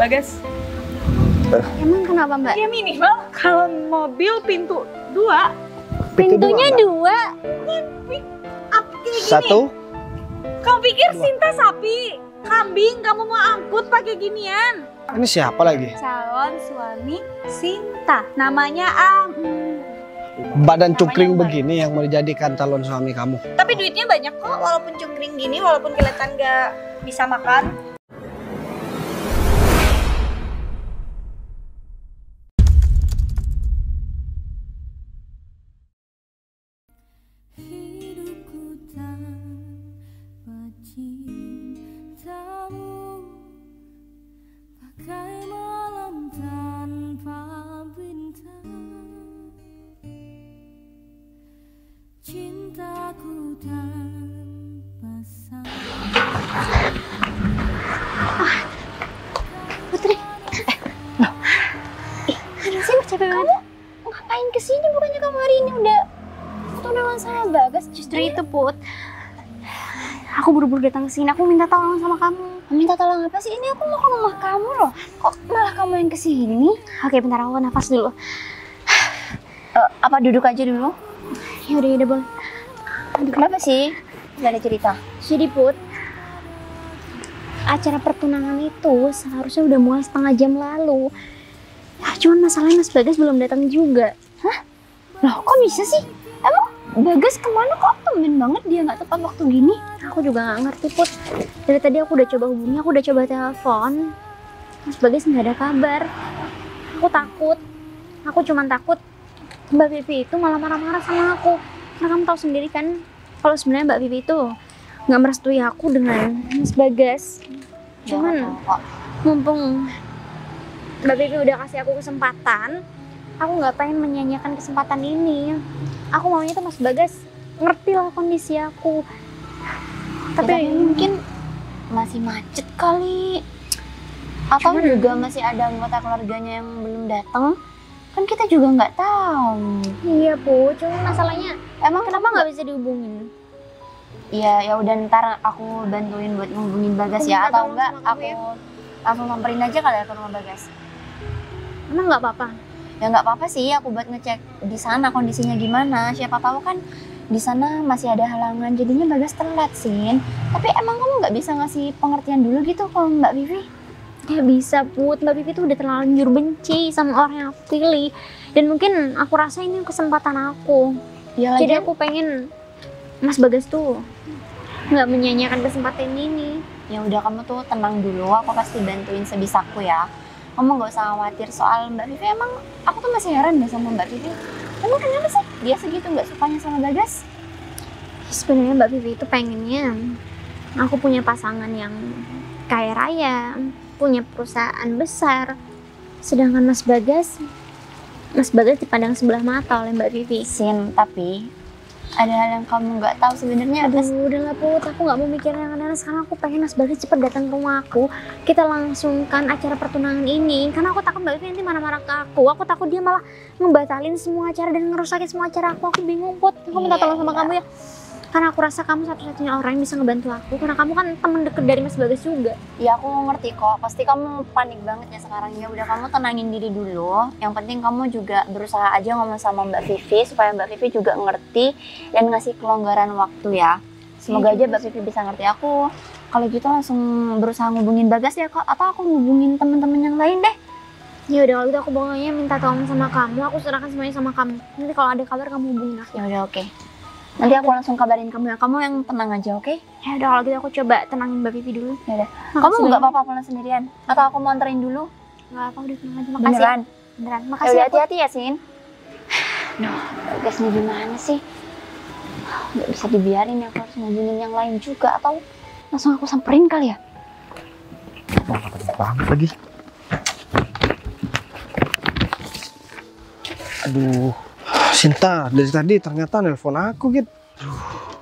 Bagas. Emang kenapa Mbak? Ya minimal kalau mobil pintu 2. Pintunya 2. Satu. Kamu pikir Sinta sapi, kambing kamu mau angkut pakai ginian? Ini siapa lagi? Calon suami Sinta. Namanya Badan cungkring begini yang mau dijadikan calon suami kamu. Tapi duitnya banyak kok, walaupun cungkring gini, walaupun kelihatan gak bisa makan. Cintaku tanpa Putri. Aduh, sih capek banget. Ngapain kesini? Bukannya kamu hari ini udah tunangan sama Bagas? Justru itu, Put. Aku buru-buru datang ke sini. Aku minta tolong sama kamu. Minta tolong apa sih? Ini aku mau ke rumah kamu loh. Kok malah kamu yang kesini? Oke, bentar aku nafas dulu. apa duduk aja dulu? Ya udah boleh. Kenapa sih? Gak ada cerita. Jadi Put, acara pertunangan itu seharusnya udah mulai setengah jam lalu. Ya, cuman masalahnya Mas Bagas belum datang juga. Hah? Loh kok bisa sih? Emang Bagas kemana kok tumben banget dia nggak tepat waktu gini? Aku juga nggak ngerti Put. Dari tadi aku udah coba hubungi, aku udah coba telepon. Mas Bagas nggak ada kabar. Aku takut. Aku cuman takut Mbak Vivi itu malah marah-marah sama aku. Karena kamu tahu sendiri kan, kalau sebenarnya Mbak Vivi itu nggak merestui aku dengan Mas Bagas. Cuman mumpung Mbak Vivi udah kasih aku kesempatan, aku nggak pengen menyanyiakan kesempatan ini. Aku maunya tuh Mas Bagas ngerti lah kondisi aku. Tapi mungkin masih macet kali. Atau juga masih ada anggota keluarganya yang belum datang. Kan kita juga nggak tahu. Iya Bu, cuma masalahnya Emang kenapa nggak bisa dihubungin? Iya, ya udah ntar aku bantuin buat ngehubungin Bagas ya, atau enggak aku langsung samperin aja kali ya ke rumah Bagas. Emang nggak apa-apa? Ya nggak apa-apa sih, aku buat ngecek di sana kondisinya gimana. Siapa tahu kan di sana masih ada halangan, jadinya Bagas telat Sin. Tapi emang kamu nggak bisa ngasih pengertian dulu gitu ke Mbak Vivi? Gak bisa Put, Mbak Vivi tuh udah terlanjur benci sama orang yang aku pilih. Dan mungkin aku rasa ini kesempatan aku. Ya, jadi aku pengen Mas Bagas tuh nggak menyanyiakan kesempatan ini. Ya udah kamu tuh tenang dulu, aku pasti bantuin sebisaku ya. Kamu nggak usah khawatir soal Mbak Vivi. Emang aku tuh masih heran deh sama Mbak Vivi. Emang kenapa sih dia segitu nggak sukanya sama Bagas? Sebenarnya Mbak Vivi itu pengennya aku punya pasangan yang kaya raya, punya perusahaan besar. Sedangkan Mas Bagas dipandang sebelah mata oleh Mbak Vivi. Sin, tapi ada hal yang kamu nggak tahu sebenarnya. Aduh, udahlah Put, aku nggak mau mikirin yang aneh-aneh. Sekarang aku pengen Mas Bagas cepet datang ke rumah aku. Kita langsungkan acara pertunangan ini. Karena aku takut Mbak Vivi nanti marah-marah ke aku. Aku takut dia malah ngebatalin semua acara dan ngerusakin semua acara aku. Aku bingung Put. Aku minta tolong sama kamu ya. Karena aku rasa kamu satu-satunya orang yang bisa ngebantu aku. Karena kamu kan teman deket dari Mas Bagas juga. Ya aku ngerti kok, pasti kamu panik banget ya sekarang. Ya udah kamu tenangin diri dulu. Yang penting kamu juga berusaha aja ngomong sama Mbak Vivi supaya Mbak Vivi juga ngerti dan ngasih kelonggaran waktu ya. Semoga aja Mbak Vivi bisa ngerti aku. Kalau gitu langsung berusaha ngubungin Bagas ya kok, atau aku ngubungin teman-teman yang lain deh. Ya udah kalau gitu aku pokoknya minta tolong sama kamu. Aku serahkan semuanya sama kamu. Nanti kalau ada kabar kamu hubungin aku. Ya udah oke. Nanti aku langsung kabarin kamu ya. Kamu yang tenang aja, oke? Ya udah kalau gitu aku coba tenangin Mbak Vivi dulu. Ya udah. Kamu nggak apa-apa pulang sendirian? Atau aku mau anterin dulu? Nggak apa, udah tenang aja. Makasih. Beneran? Beneran. Ya Makasih udah ya, Put. hati-hati ya, Sin. Duh, Bagasnya gimana sih? Nggak bisa dibiarin ya, aku harus ngubungin yang lain juga. Atau langsung aku samperin kali ya? Oh, keren banget lagi. Aduh, Sinta dari tadi ternyata nelpon aku gitu.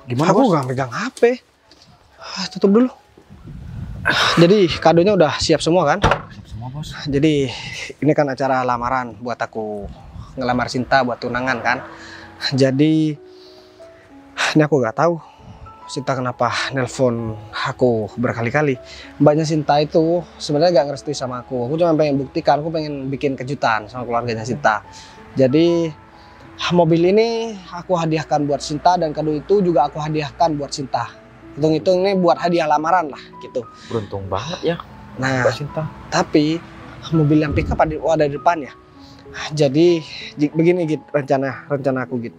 Gimana Aku Bos? gak megang HP. Tutup dulu. Jadi kadonya udah siap semua kan? Siap semua Bos. Jadi ini kan acara lamaran buat aku ngelamar Sinta buat tunangan kan. Jadi ini aku gak tahu Sinta kenapa nelpon aku berkali-kali. Mbaknya Sinta itu sebenarnya gak ngerestui sama aku. Aku cuma pengen buktikan, aku pengen bikin kejutan sama keluarganya Sinta. Jadi mobil ini aku hadiahkan buat Sinta dan kado itu juga aku hadiahkan buat Sinta. Hitung-hitung ini buat hadiah lamaran lah gitu. Beruntung banget ya Nah, Mbak Sinta. tapi mobil yang pickup ada di depan ya. Jadi begini Git, rencana aku Git.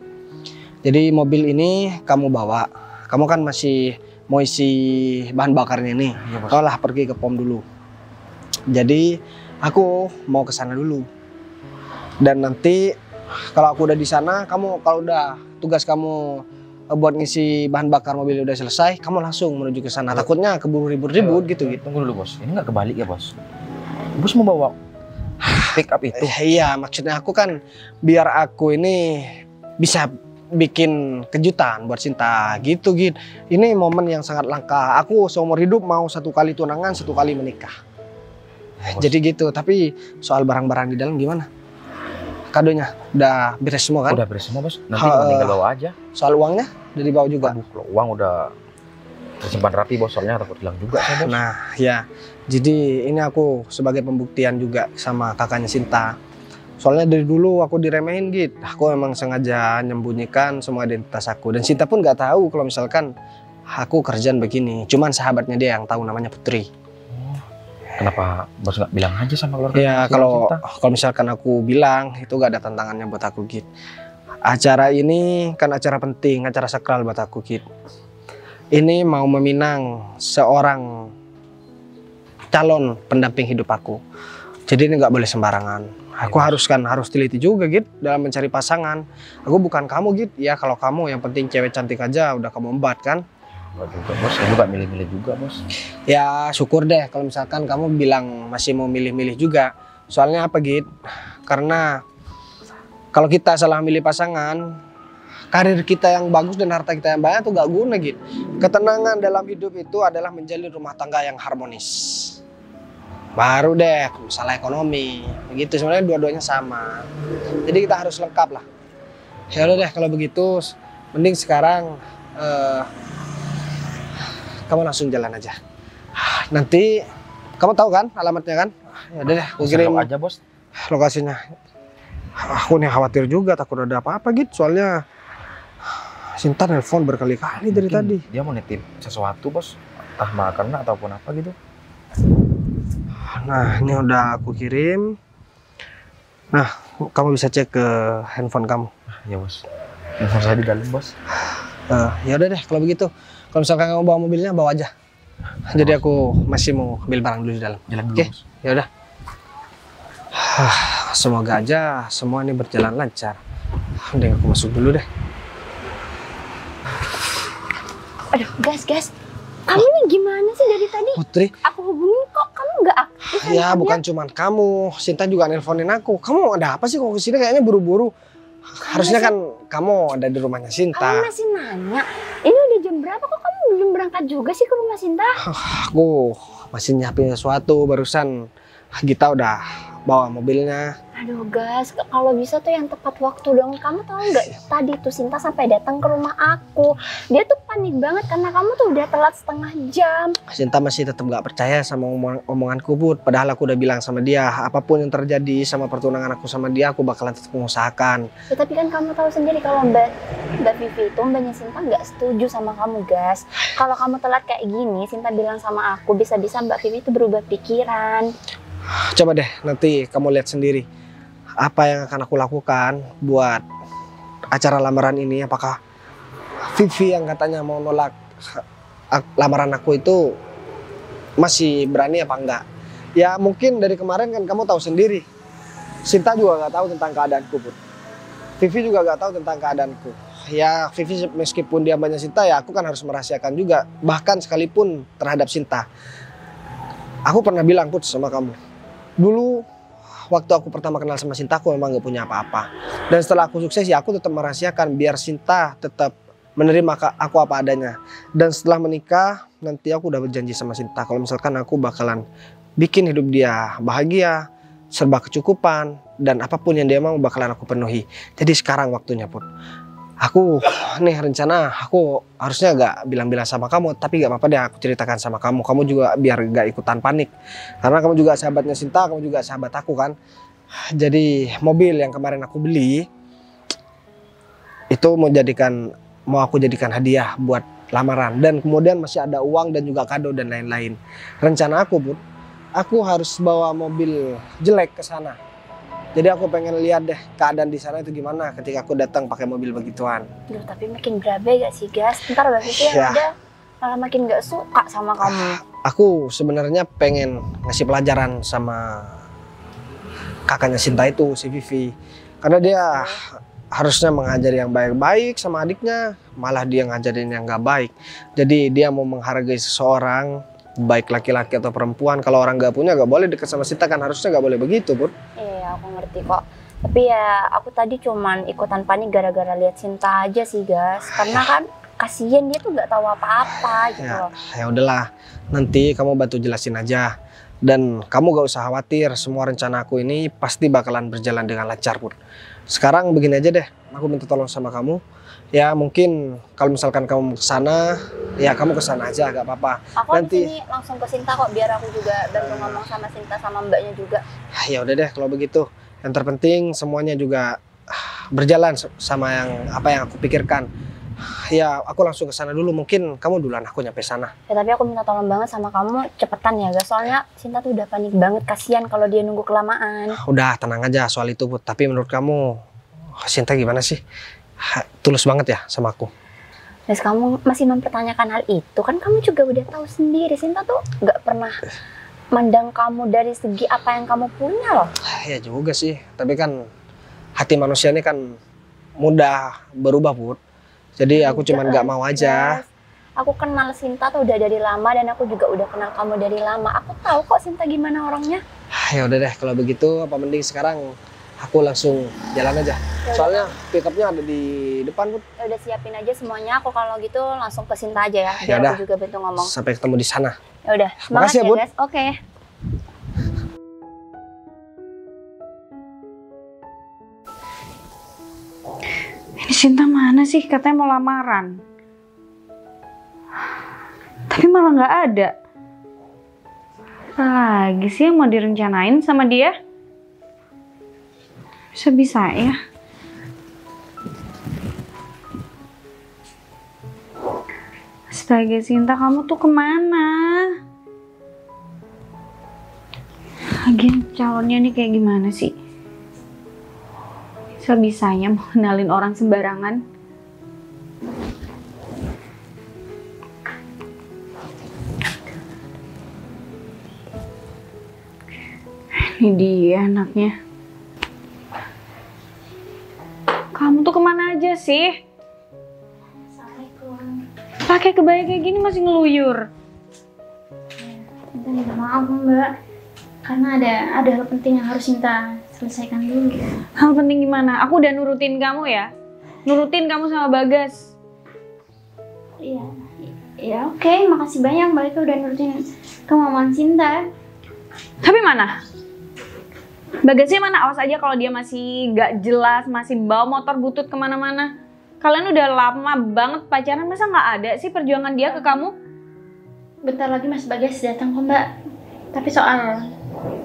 Jadi mobil ini kamu bawa. Kamu kan masih mau isi bahan bakarnya nih. Iya, Bos. Kau lah pergi ke pom dulu. Jadi aku mau ke sana dulu. Dan nanti kalau aku udah di sana, kamu kalau udah tugas kamu buat ngisi bahan bakar mobil udah selesai, kamu langsung menuju ke sana. Takutnya keburu ribut-ribut gitu. Tunggu dulu bos, ini nggak kebalik ya bos? Bos mau bawa pick up itu? Iya, maksudnya aku kan biar aku ini bisa bikin kejutan buat Sinta gitu. Ini momen yang sangat langka. Aku seumur hidup mau 1 kali tunangan, 1 kali menikah. Bos. Jadi gitu. Tapi soal barang-barang di dalam gimana? Kadonya udah beres semua kan? Udah beres semua bos, nanti tinggal bawa aja. Soal uangnya udah dibawa juga. Aduh, kalau uang udah tersimpan rapi bos, soalnya takut hilang juga saya bos. Nah ya, jadi ini aku sebagai pembuktian juga sama kakaknya Sinta. Soalnya dari dulu aku diremehin Git. Aku emang sengaja nyembunyikan semua identitas aku. Dan Sinta pun nggak tahu kalau misalkan aku kerjaan begini. Cuman sahabatnya dia yang tahu, namanya Putri. Kenapa bos nggak bilang aja sama keluarga? Ya kalau misalkan aku bilang itu gak ada tantangannya buat aku Git. Acara ini kan acara penting, acara sakral buat aku Git. Ini mau meminang seorang calon pendamping hidup aku. Jadi ini nggak boleh sembarangan. Aku harus teliti juga Git dalam mencari pasangan. Aku bukan kamu Git. Ya kalau kamu yang penting cewek cantik aja udah kamu embat kan. Enggak juga bos, saya juga milih-milih juga bos. Ya syukur deh kalau misalkan kamu bilang masih mau milih-milih juga. Soalnya apa Git? Karena kalau kita salah milih pasangan, karir kita yang bagus dan harta kita yang banyak tuh gak guna Git. Ketenangan dalam hidup itu adalah menjalin rumah tangga yang harmonis. Baru deh masalah ekonomi. Begitu sebenarnya dua-duanya sama. Jadi kita harus lengkap lah. Ya udah deh kalau begitu, mending sekarang kamu langsung jalan aja. Nanti kamu tahu kan alamatnya kan? Ya udah deh, aku kirim aja bos. lokasinya. Aku nih khawatir juga takut ada apa-apa Git. Soalnya Sinta nelpon berkali-kali dari Mungkin tadi. dia mau nitip sesuatu bos, entah makanan ataupun apa gitu. Nah ini udah aku kirim. Nah kamu bisa cek ke handphone kamu. Ya bos, handphone saya di dalam bos. Ya udah deh kalau begitu. Kalau misalkan kamu bawa mobilnya bawa aja. Jadi aku masih mau ambil barang dulu di dalam. Jalan dulu Oke, bos. ya udah. Semoga aja semua ini berjalan lancar. Mending aku masuk dulu deh. Aduh, gas. Kamu nih gimana sih dari tadi? Putri, Aku hubungin kok kamu nggak aktif. ya bukan cuman kamu. Sinta juga nelponin aku. Kamu ada apa sih kok kesini kayaknya buru-buru? Harusnya kan kamu ada di rumahnya Kamu Sinta. masih nanya. Ini udah jam berapa kok kamu belum berangkat juga sih ke rumah Sinta? Aku masih nyiapin sesuatu. Barusan kita udah bawa mobilnya. Aduh gas, kalau bisa tuh yang tepat waktu dong. Kamu tahu nggak tadi tuh Sinta sampai datang ke rumah aku. Dia tuh panik banget karena kamu tuh udah telat setengah jam. Sinta masih tetap gak percaya sama omonganku Bud. Padahal aku udah bilang sama dia, apapun yang terjadi sama pertunangan aku sama dia, aku bakalan tetap mengusahakan. Ya, tapi kan kamu tahu sendiri kalau Mbak Vivi itu, mbaknya Sinta nggak setuju sama kamu gas. Kalau kamu telat kayak gini, Sinta bilang sama aku, bisa-bisa Mbak Vivi itu berubah pikiran. Coba deh nanti kamu lihat sendiri apa yang akan aku lakukan buat acara lamaran ini. Apakah Vivi yang katanya mau nolak lamaran aku itu masih berani apa enggak? Ya mungkin dari kemarin kan kamu tahu sendiri, Sinta juga gak tahu tentang keadaanku Bud. Vivi juga gak tahu tentang keadaanku. Ya Vivi meskipun dia banyak Sinta, ya aku kan harus merahasiakan juga. Bahkan sekalipun terhadap Sinta. Aku pernah bilang Put sama kamu, dulu waktu aku pertama kenal sama Sinta, aku memang gak punya apa-apa. Dan setelah aku sukses ya aku tetap merahasiakan biar Sinta tetap menerima aku apa adanya. Dan setelah menikah nanti aku udah berjanji sama Sinta kalau misalkan aku bakalan bikin hidup dia bahagia, serba kecukupan, dan apapun yang dia mau bakalan aku penuhi. Jadi sekarang waktunya Put. Aku nih rencana aku harusnya gak bilang-bilang sama kamu, tapi gak apa-apa deh aku ceritakan sama kamu. Kamu juga biar gak ikutan panik. Karena kamu juga sahabatnya Sinta, kamu juga sahabat aku kan. Jadi mobil yang kemarin aku beli itu mau aku jadikan hadiah buat lamaran, dan kemudian masih ada uang dan juga kado dan lain-lain. Rencana aku, Bud, aku harus bawa mobil jelek ke sana. Jadi aku pengen lihat deh keadaan di sana itu gimana ketika aku datang pakai mobil begituan. Duh, tapi makin berabe gak sih, Gas? Ntar Mbak Vivi yang Ya. ada malah makin gak suka sama kamu. Aku sebenarnya pengen ngasih pelajaran sama kakaknya Sinta itu, si Vivi. Karena dia harusnya mengajari yang baik-baik sama adiknya, malah dia ngajarin yang gak baik. Jadi dia mau menghargai seseorang, baik laki-laki atau perempuan. Kalau orang gak punya gak boleh deket sama Sinta kan, harusnya gak boleh begitu, Bud. Iya, aku ngerti kok. Tapi ya aku tadi cuman ikutan panik gara-gara lihat Sinta aja sih, Gas. Karena kan kasihan dia tuh gak tahu apa-apa gitu loh. Ya udahlah, nanti kamu bantu jelasin aja. Dan kamu gak usah khawatir, semua rencana aku ini pasti bakalan berjalan dengan lancar, Bud. Sekarang begini aja deh, aku minta tolong sama kamu. Ya mungkin kalau misalkan kamu kesana, ya kamu kesana aja, gak apa-apa. Aku Nanti- di sini langsung ke Sinta kok, biar aku juga bantu ngomong sama Sinta sama mbaknya juga. Ya udah deh kalau begitu. Yang terpenting semuanya juga berjalan sama apa yang aku pikirkan. Ya aku langsung ke sana dulu, mungkin kamu duluan aku nyampe sana. Ya tapi aku minta tolong banget sama kamu, cepetan ya, Gas. Soalnya Sinta tuh udah panik banget, kasihan kalau dia nunggu kelamaan. Udah tenang aja soal itu, Bud. Tapi menurut kamu Sinta gimana sih? Tulus banget ya sama aku. Terus kamu masih mempertanyakan hal itu, kan kamu juga udah tahu sendiri Sinta tuh nggak pernah mandang kamu dari segi apa yang kamu punya loh. Ya juga sih, tapi kan hati manusia ini kan mudah berubah, Bud. Jadi aku cuman nggak mau aja. Yes. Aku kenal Sinta tuh udah dari lama, dan aku juga udah kenal kamu dari lama. Aku tahu kok Sinta gimana orangnya. Ya udah deh kalau begitu, apa mending sekarang aku langsung jalan aja. Soalnya pickupnya ada di depan, Bud. Ya udah siapin aja semuanya. Aku kalau gitu langsung ke Sinta aja ya, Ya biar udah. aku juga bantu ngomong. Sampai ketemu di sana. Ya udah, semangat Makasih ya, ya, Bud. guys. Oke. Ini Sinta mana sih? Katanya mau lamaran. Tapi malah nggak ada. Apa lagi sih yang mau direncanain sama dia? Bisa-bisa ya. Astaga Sinta, kamu tuh kemana? Lagian calonnya nih kayak gimana sih? Bisa-bisanya mau kenalin orang sembarangan. Ini dia anaknya. Kamu tuh kemana aja sih? Pakai kebaya kayak gini masih ngeluyur. Sinta minta maaf Mbak, karena ada hal penting yang harus Sinta selesaikan dulu. Hal penting gimana? Aku udah nurutin kamu ya. Nurutin kamu sama Bagas. Iya, ya oke, makasih banyak Mbak itu udah nurutin kemauan Sinta. Tapi mana? Bagasnya mana? Awas aja kalau dia masih gak jelas, masih bawa motor butut kemana-mana. Kalian udah lama banget pacaran, masa gak ada sih perjuangan dia ke kamu? Bentar lagi Mas Bagas datang kok Mbak. Tapi soal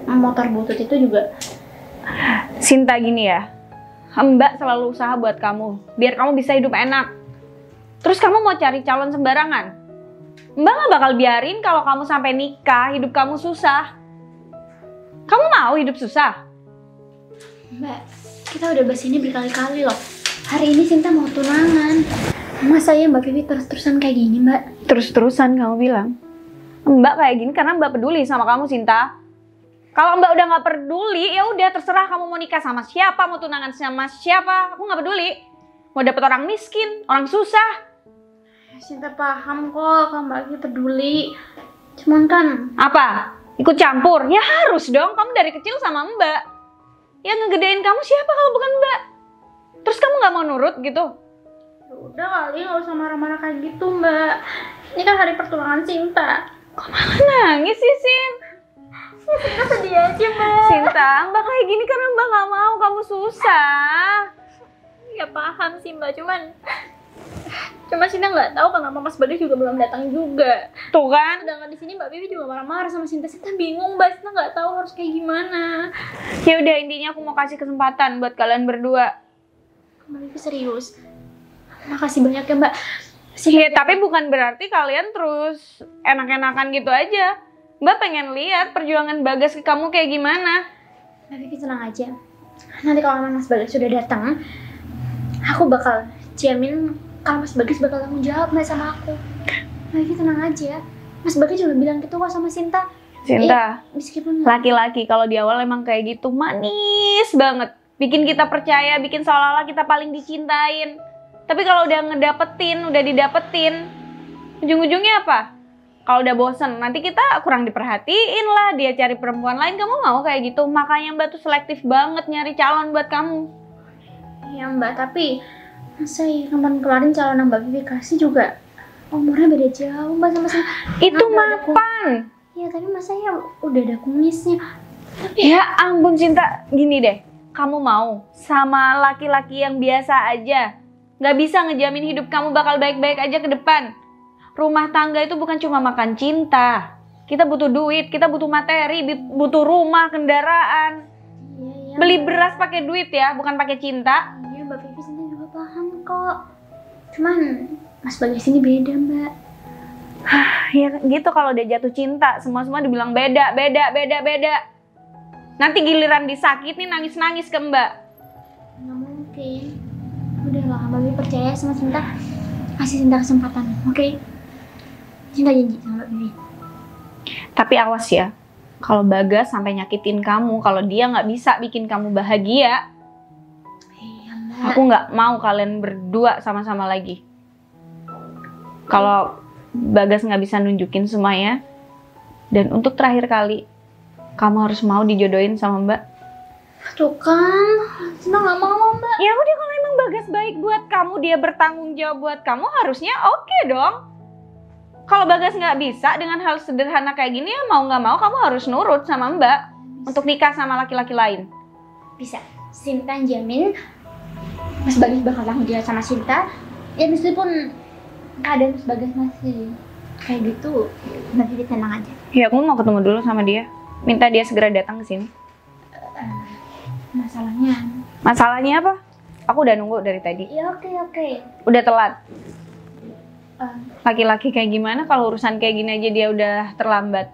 motor butut itu juga Sinta gini ya, Mbak selalu usaha buat kamu, biar kamu bisa hidup enak. Terus kamu mau cari calon sembarangan? Mbak gak bakal biarin kalau kamu sampai nikah, hidup kamu susah. Kamu mau hidup susah? Mbak, kita udah bahas ini berkali-kali loh. Hari ini Sinta mau tunangan. Masa ya Mbak Vivi terus-terusan kayak gini Mbak? Terus-terusan kamu bilang? Mbak kayak gini karena Mbak peduli sama kamu, Sinta. Kalau Mbak udah nggak peduli, ya udah terserah kamu mau nikah sama siapa, mau tunangan sama siapa, aku nggak peduli. Mau dapet orang miskin, orang susah. Sinta paham kok kalau Mbak Vivi peduli. Cuman kan Apa? Ikut campur? Ya harus dong, kamu dari kecil sama Mbak. Yang ngegedein kamu siapa kalau bukan Mbak? Terus kamu nggak mau nurut gitu? ya udah kali nggak usah marah-marah kayak gitu Mbak. Ini kan hari pertunangan Sinta. Kok malah nangis sih, Sin? Sinta sedih aja Mbak. Sinta, Mbak kayak gini karena Mbak nggak mau kamu susah. Ya paham sih Mbak, cuma Sinta nggak tahu kenapa Mas Bagas juga belum datang juga. Tuh kan? Sedangkan di sini Mbak Vivi juga marah-marah sama Sinta. Sinta bingung Mbak, Sinta nggak tahu harus kayak gimana. Ya udah, intinya aku mau kasih kesempatan buat kalian berdua. Mbak Vivi serius. Makasih banyak ya Mbak. Ya, tapi bukan berarti kalian terus enak-enakan gitu aja. Mbak pengen lihat perjuangan Bagas ke kamu kayak gimana. Mbak Vivi tenang aja. Nanti kalau Mas Bagas sudah datang, aku bakal jamin kalau Mas Bagas bakal tanggung jawab Mbak sama aku. Mbak Vivi tenang aja. Mas Bagas juga bilang gitu kok sama Sinta. Sinta, Meskipun laki-laki kalau di awal emang kayak gitu manis banget. Bikin kita percaya, bikin seolah-olah kita paling dicintain. Tapi kalau udah udah didapetin, ujung-ujungnya apa? Kalau udah bosen, nanti kita kurang diperhatiin lah, dia cari perempuan lain. Kamu mau kayak gitu? Makanya Mbak tuh selektif banget nyari calon buat kamu. Iya Mbak, tapi masa ya kemarin calon yang Mbak Vivi kasih juga umurnya beda jauh Mbak sama Sinta. Itu Nggak ada mapan. Iya, tapi masa ya udah ada kumisnya. Ya ampun Cinta, gini deh. Kamu mau sama laki-laki yang biasa aja? Gak bisa ngejamin hidup kamu bakal baik-baik aja ke depan. Rumah tangga itu bukan cuma makan cinta. Kita butuh duit, kita butuh materi, butuh rumah, kendaraan. Iya, Beli beras pakai duit ya, bukan pakai cinta. Iya, Mbak Vivi Sinta juga paham kok. Cuman Mas Bagas ini beda Mbak. Ya gitu, kalau udah jatuh cinta, semua dibilang beda. Nanti giliran disakitin nangis-nangis ke Mbak. Nggak mungkin. Udahlah, Mbak Vivi percaya sama Sinta. Kasih Sinta kesempatan, oke? Sinta janji sama Mbak Vivi. Tapi awas ya, kalau Bagas sampai nyakitin kamu, kalau dia nggak bisa bikin kamu bahagia, Iya Mbak. aku nggak mau kalian berdua sama-sama lagi. Kalau Bagas nggak bisa nunjukin semuanya, dan untuk terakhir kali, kamu harus mau dijodohin sama Mbak. Tuh kan, Sinta nggak mau Mbak. Ya udah, kalau emang Bagas baik buat kamu, dia bertanggung jawab buat kamu, harusnya oke dong. Kalau Bagas nggak bisa dengan hal sederhana kayak gini, ya mau nggak mau kamu harus nurut sama Mbak untuk nikah sama laki-laki lain. Bisa. Sinta jamin Mas Bagas bakal tanggung jawab sama Sinta. Ya meskipun keadaan Mas Bagas masih kayak gitu, Mbak Vivi tenang aja. Ya aku mau ketemu dulu sama dia, minta dia segera datang ke sini. Masalahnya apa? Aku udah nunggu dari tadi. Ya oke. Udah telat. Laki-laki kayak gimana kalau urusan kayak gini aja dia udah terlambat?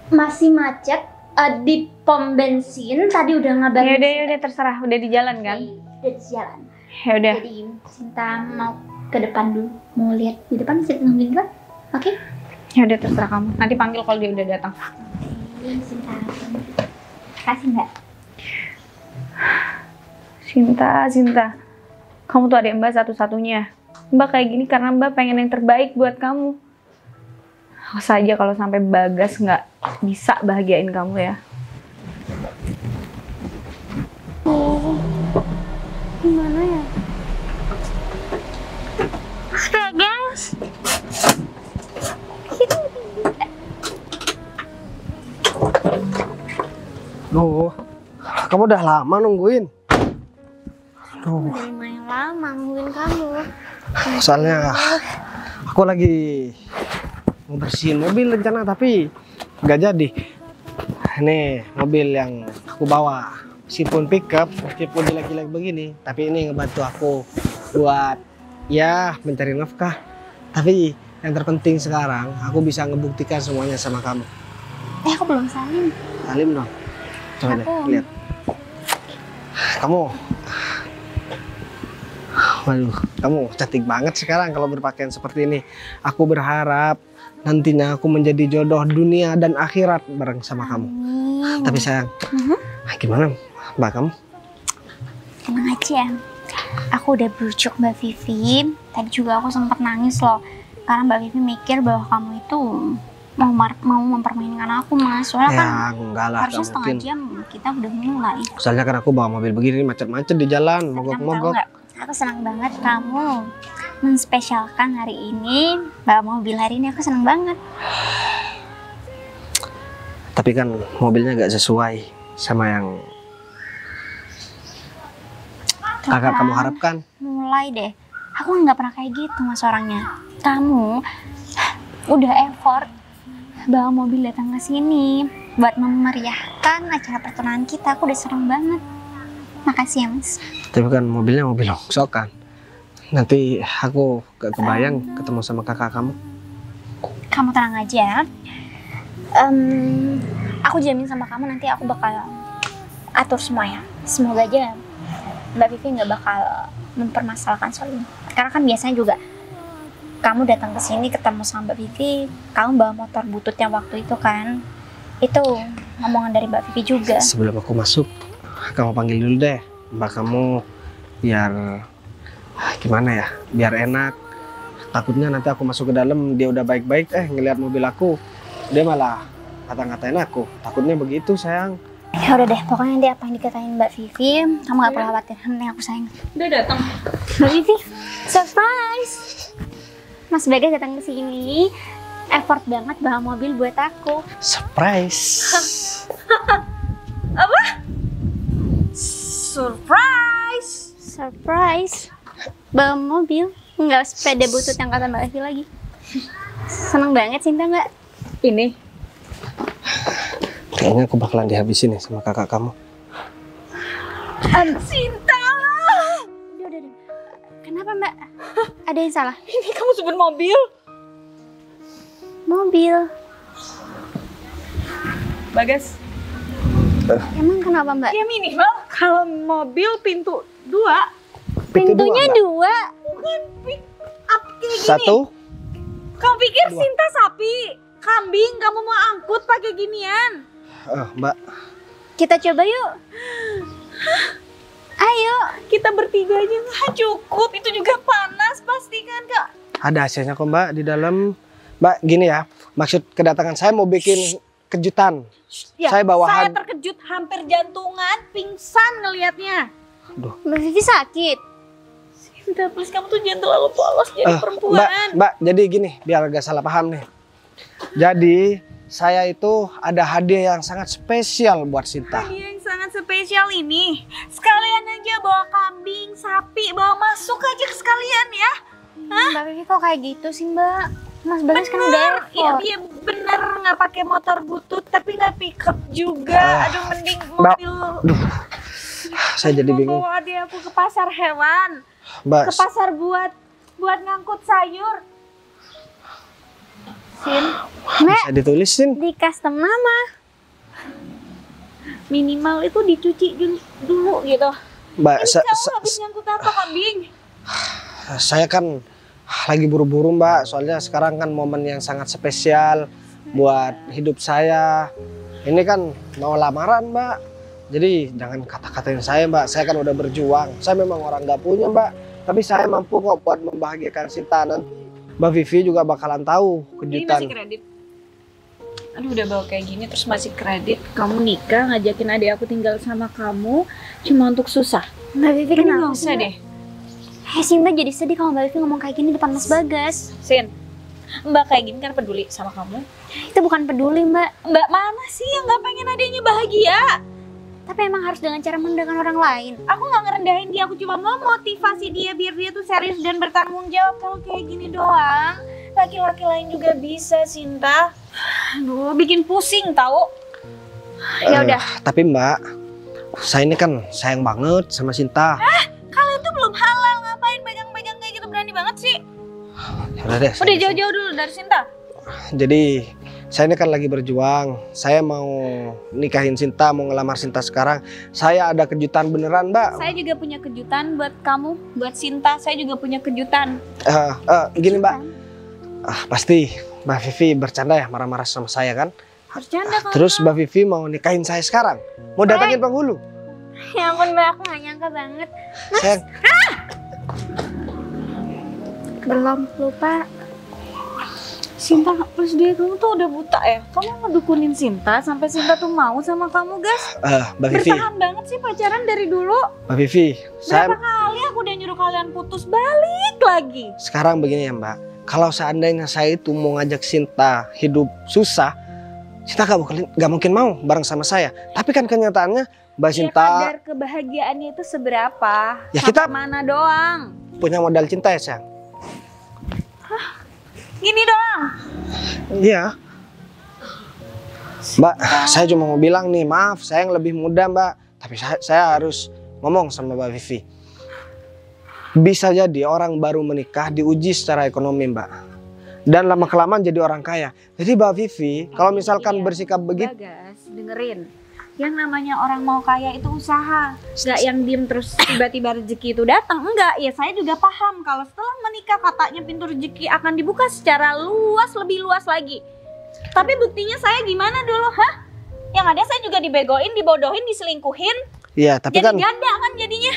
Masih macet di pom bensin. Tadi udah ngabarin. Ya udah terserah, udah di jalan kan? Udah di jalan. Ya udah. Jadi Sinta mau ke depan dulu, mau lihat di depan Sinta nungguin kan? Oke? Ya udah terserah kamu. Nanti panggil kalau dia udah datang. Sinta. Kasih Mbak. Sinta. Kamu tuh adik Mbak satu-satunya. Mbak kayak gini karena Mbak pengen yang terbaik buat kamu. Awas aja kalau sampai Bagas nggak bisa bahagiain kamu ya. Gimana ya? Bagas. Loh, kamu udah lama nungguin. Aduh, Udah lumayan lama nungguin kamu. soalnya aku lagi mau bersihin mobil rencana tapi nggak jadi. Ini mobil yang aku bawa, meskipun pickup, meskipun jelek-jelek begini, tapi ini ngebantu aku buat ya mencari nafkah. Tapi yang terpenting sekarang aku bisa ngebuktikan semuanya sama kamu. Aku belum salim. Salim dong. Coba deh, Aku- lihat. Kamu, waduh, kamu cantik banget sekarang kalau berpakaian seperti ini. Aku berharap nantinya aku menjadi jodoh dunia dan akhirat bareng sama kamu. Tapi sayang, gimana Mbak kamu? Tenang aja. Aku udah bujuk Mbak Vivi. Tadi juga aku sempat nangis loh. Karena Mbak Vivi mikir bahwa kamu itu mau mempermainkan aku, Mas. Soalnya kan Ya enggak lah, harusnya nggak setengah mungkin. jam kita udah mulai. Soalnya kan aku bawa mobil begini macet-macet di jalan, Tapi kamu tahu mogok-mogok. nggak? Aku senang banget kamu menspesialkan hari ini, bawa mobil hari ini. Aku senang banget. Tapi kan mobilnya nggak sesuai sama yang kakak kamu harapkan. Mulai deh. Aku nggak pernah kayak gitu mas orangnya. Kamu udah effort bawa mobil datang ke sini buat memeriahkan acara pertunangan kita. Aku udah seneng banget. Makasih ya mas. Tapi kan mobilnya mobil longsor kan. Nanti aku gak kebayang ketemu sama kakak kamu. Kamu tenang aja. Aku jamin sama kamu nanti aku bakal atur semuanya. Semoga aja Mbak Vivi nggak bakal mempermasalahkan soal ini. Karena kan biasanya juga kamu datang ke sini ketemu sama Mbak Vivi, kamu bawa motor bututnya waktu itu kan. Itu ngomongan dari Mbak Vivi juga. Sebelum aku masuk, kamu panggil dulu deh mbak kamu biar gimana ya? Biar enak. Takutnya nanti aku masuk ke dalam dia udah baik-baik ngelihat mobil aku, dia malah ngata-ngatain aku. Takutnya begitu sayang. Ya udah deh, pokoknya nanti apa yang dikatain Mbak Vivi, kamu gak perlu khawatir. Yang penting aku sayang. Udah datang. Mbak Vivi, surprise! Mas Bagas datang ke sini, effort banget bawa mobil buat aku. Surprise. Surprise. Surprise! Bawa mobil, nggak sepeda butut yang kata Mbak Vivi lagi. Seneng banget Cinta Mbak. Ini Kayaknya aku bakalan dihabisin nih sama kakak kamu. Cinta. Udah. Kenapa Mbak? Ada yang salah? Ini kamu sebut mobil. Mobil. Bagas. Emang kenapa Mbak? Ya minimal kalau mobil pintu 2. Pintunya dua. Bukan pick up kayak gini. Satu. Kamu pikir Dua. Sinta sapi? Kambing kamu mau angkut pakai ginian? Mbak. Kita coba yuk. Ayo. Kita bertiga aja nggak cukup. Itu juga panas pasti kan Kak? Ada hasilnya kok mbak di dalam. Mbak gini ya, maksud kedatangan saya mau bikin kejutan. Ya, Saya bawahan. Saya terkejut hampir jantungan, pingsan ngelihatnya. Mbak Vivi sakit. Sinta, please kamu tuh jangan terlalu polos jadi perempuan. Mbak, jadi gini, biar gak salah paham nih. Jadi, saya itu ada hadiah yang sangat spesial buat Sinta. Hadiah yang sangat spesial ini. Sekalian aja bawa kambing, sapi, bawa masuk aja sekalian ya. Mbak Vivi kok kayak gitu sih Mbak? Mas Bagas kan udah effort. Iya bener nggak pakai motor butut tapi nggak pickup juga. Aduh mending mobil. Saya jadi bingung. Bawa dia aku ke pasar hewan. Mbak, Ke pasar buat ngangkut sayur. Sin, bisa ditulisin. Di custom nama. minimal itu dicuci dulu gitu. Mbak, Ini kamu habis ngangkut apa kambing? saya kan lagi buru-buru Mbak, soalnya sekarang kan momen yang sangat spesial buat hidup saya. Ini kan mau lamaran Mbak, jadi jangan kata-katain saya Mbak. Saya kan udah berjuang, saya memang orang gak punya Mbak, tapi saya mampu kok buat membahagiakan Sinta. Nanti Mbak Vivi juga bakalan tahu Ini kejutan. masih kredit. Aduh udah bawa kayak gini terus masih kredit. Kamu nikah ngajakin adik aku tinggal sama kamu cuma untuk susah. Mbak Vivi Ini kenapa nggak usah deh. Sinta jadi sedih kalau Mbak Vivi ngomong kayak gini depan Mas Bagas. Sin, Mbak kayak gini kan peduli sama kamu. Itu bukan peduli Mbak, Mbak mana sih yang nggak pengen adiknya bahagia? tapi emang harus dengan cara merendahkan orang lain. Aku nggak ngerendahin dia, aku cuma mau motivasi dia biar dia tuh serius dan bertanggung jawab. Kalau kayak gini doang, laki-laki lain juga bisa, Sinta. Aduh, bikin pusing tahu. Ya udah. Tapi Mbak, saya ini kan sayang banget sama Sinta. Kalian tuh belum halal, ngapain pegang-pegang kayak gitu, berani banget sih. Udah deh. Udah jauh-jauh dulu dari Sinta. Jadi saya ini kan lagi berjuang. Saya mau nikahin Sinta, mau ngelamar Sinta sekarang. Saya ada kejutan beneran Mbak. Saya juga punya kejutan buat kamu, buat Sinta. Saya juga punya kejutan. Gini Mbak, pasti Mbak Vivi bercanda ya marah-marah sama saya kan? Bercanda kamu. Terus Mbak Vivi mau nikahin saya sekarang? Mau datangin penghulu? Ya ampun Mbak, aku gak nyangka banget. Sayang, Belum lupa. Sinta, plus dia kamu tuh udah buta ya? Kamu ngedukunin Sinta sampai Sinta tuh mau sama kamu, Gas? Mbak Vivi, Bertahan banget sih pacaran dari dulu. Mbak Vivi, Berapa kali aku udah nyuruh kalian putus, balik lagi. sekarang begini ya Mbak. Kalau seandainya saya itu mau ngajak Sinta hidup susah, Sinta gak mungkin mau bareng sama saya. Tapi kan kenyataannya Mbak Ya Sinta kadar kebahagiaannya itu seberapa? Ya, Sampai kita- mana doang? punya modal cinta ya sayang. Gini doang. Iya. Mbak, saya cuma mau bilang nih, maaf saya yang lebih muda Mbak. Tapi saya harus ngomong sama Mbak Vivi. Bisa jadi orang baru menikah diuji secara ekonomi Mbak. Dan lama-kelamaan jadi orang kaya. Jadi Mbak Vivi, kalau misalkan Iya. bersikap begitu, Bagas, dengerin. Yang namanya orang mau kaya itu usaha. Gak yang diem terus tiba-tiba rezeki itu datang. Enggak, ya saya juga paham kalau setelah menikah katanya pintu rezeki akan dibuka secara luas, lebih luas lagi. Tapi buktinya saya gimana dulu, hah? Yang ada saya juga dibegoin, dibodohin, diselingkuhin. iya tapi Jadi kan, ganda kan jadinya.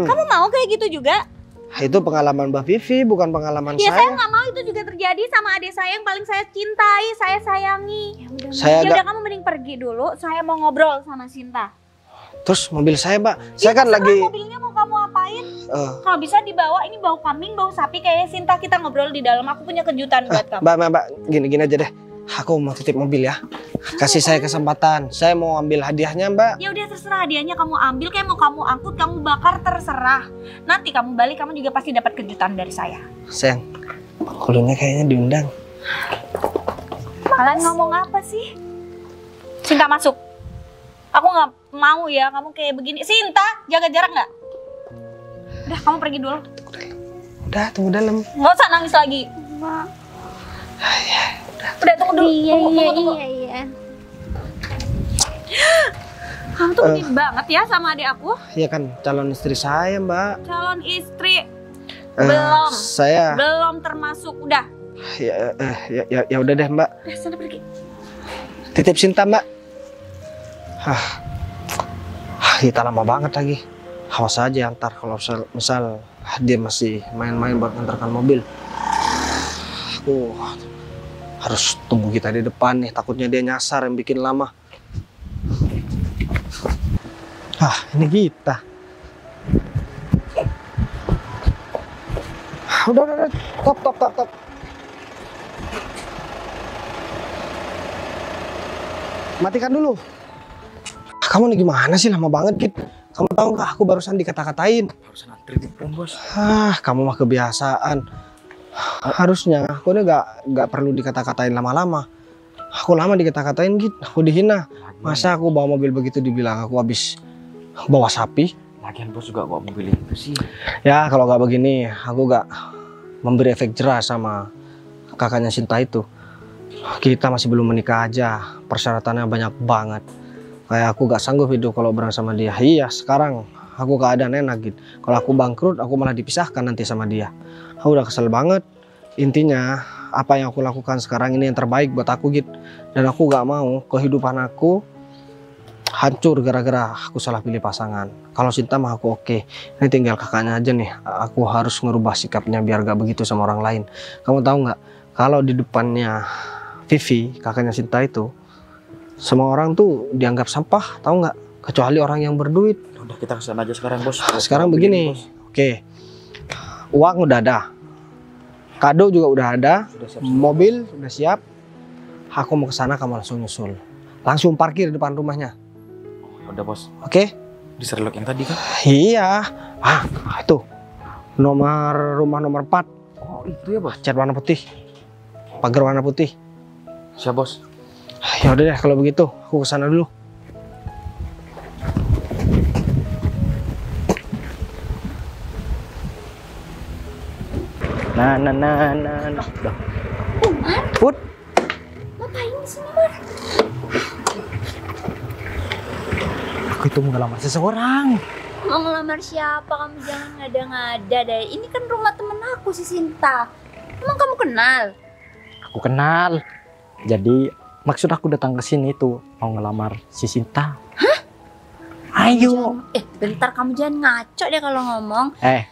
Kamu Mau kayak gitu juga? itu pengalaman Mbak Vivi, bukan pengalaman Ya saya saya. nggak mau itu juga terjadi sama adik saya yang paling saya cintai, saya sayangi. Saya Ya agak, udah kamu mending pergi dulu, saya mau ngobrol sama Sinta. terus mobil saya Mbak, saya kan Terserah lagi, mobilnya mau kamu apain? eh, Kalau bisa dibawa, ini bau kambing, bau sapi kayak Sinta, kita ngobrol di dalam. Aku punya kejutan buat kamu. Mbak, gini aja deh. Aku mau titip mobil ya. Kasih saya kesempatan. Saya mau ambil hadiahnya Mbak. Ya udah terserah hadiahnya kamu ambil, kayak mau kamu angkut, kamu bakar, terserah. Nanti kamu balik, kamu juga pasti dapat kejutan dari saya. Sayang, kulunya kayaknya diundang. Kalian ngomong apa sih? Sinta masuk. Aku nggak mau ya kamu kayak begini. Sinta, jaga jarak nggak? Udah, kamu pergi dulu. Udah, tunggu dalam. Nggak usah nangis lagi. Udah, tunggu dulu. Iya, Tunggu. iya. Kamu tuh pengen banget ya sama adik aku. Iya kan, calon istri saya Mbak. Calon istri. Eh, Belum. Saya, Belum termasuk. Udah. ya udah deh Mbak. Udah, sana pergi. Titip Sinta Mbak. Kita lama banget lagi. Awas aja ntar kalau misal dia masih main-main buat ngantarkan mobil. Aku harus tunggu kita di depan nih, takutnya dia nyasar yang bikin lama. Ini kita. Udah, top. Matikan dulu. Kamu nih gimana sih, lama banget Git. Kamu tahu nggak, aku barusan dikata-katain. Harus antri di depan, Bos. Kamu mah kebiasaan. Harusnya aku nih nggak perlu dikata-katain lama-lama. Aku lama dikata-katain Git, aku dihina. Masa aku bawa mobil begitu dibilang aku habis bawa sapi? Lagian Bos juga bawa mobil itu sih. Ya kalau nggak begini, aku nggak memberi efek jerah sama kakaknya Sinta itu. Kita masih belum menikah aja, persyaratannya banyak banget. Kayak aku gak sanggup hidup kalau bareng sama dia. Iya, sekarang aku keadaan enak gitu. Kalau aku bangkrut, aku malah dipisahkan nanti sama dia. Aku udah kesel banget. Intinya, apa yang aku lakukan sekarang ini yang terbaik buat aku gitu. Dan aku gak mau kehidupan aku hancur gara-gara aku salah pilih pasangan. Kalau Sinta mah aku oke. Ini tinggal kakaknya aja nih. Aku harus ngerubah sikapnya biar gak begitu sama orang lain. Kamu tahu nggak? Kalau di depannya Vivi, kakaknya Sinta itu, semua orang tuh dianggap sampah, tahu nggak? Kecuali orang yang berduit. Udah, kita kesana aja sekarang, Bos. Sekarang begini, oke, uang udah ada, kado juga udah ada, Sudah siap. mobil udah siap. Aku mau kesana, kamu langsung nyusul. Langsung parkir di depan rumahnya, Udah, Bos. oke? Di Sherlock yang tadi kan? Iya, itu nomor rumah nomor 4, Oh, itu ya, Bos. cat warna putih, pagar warna putih. Siap, Bos. Ya udah deh kalau begitu, aku kesana dulu. Nah. Udah. Put, Ngapain di sini, Mar? aku itu mau ngelamar seseorang. Mau ngelamar siapa? Kamu jangan ngada-ngada deh. Ini kan rumah temen aku, si Sinta. Emang kamu kenal? Aku kenal. Jadi maksud aku datang ke sini tuh mau ngelamar si Sinta. Hah? Ayo. Bentar, kamu jangan ngaco deh kalau ngomong.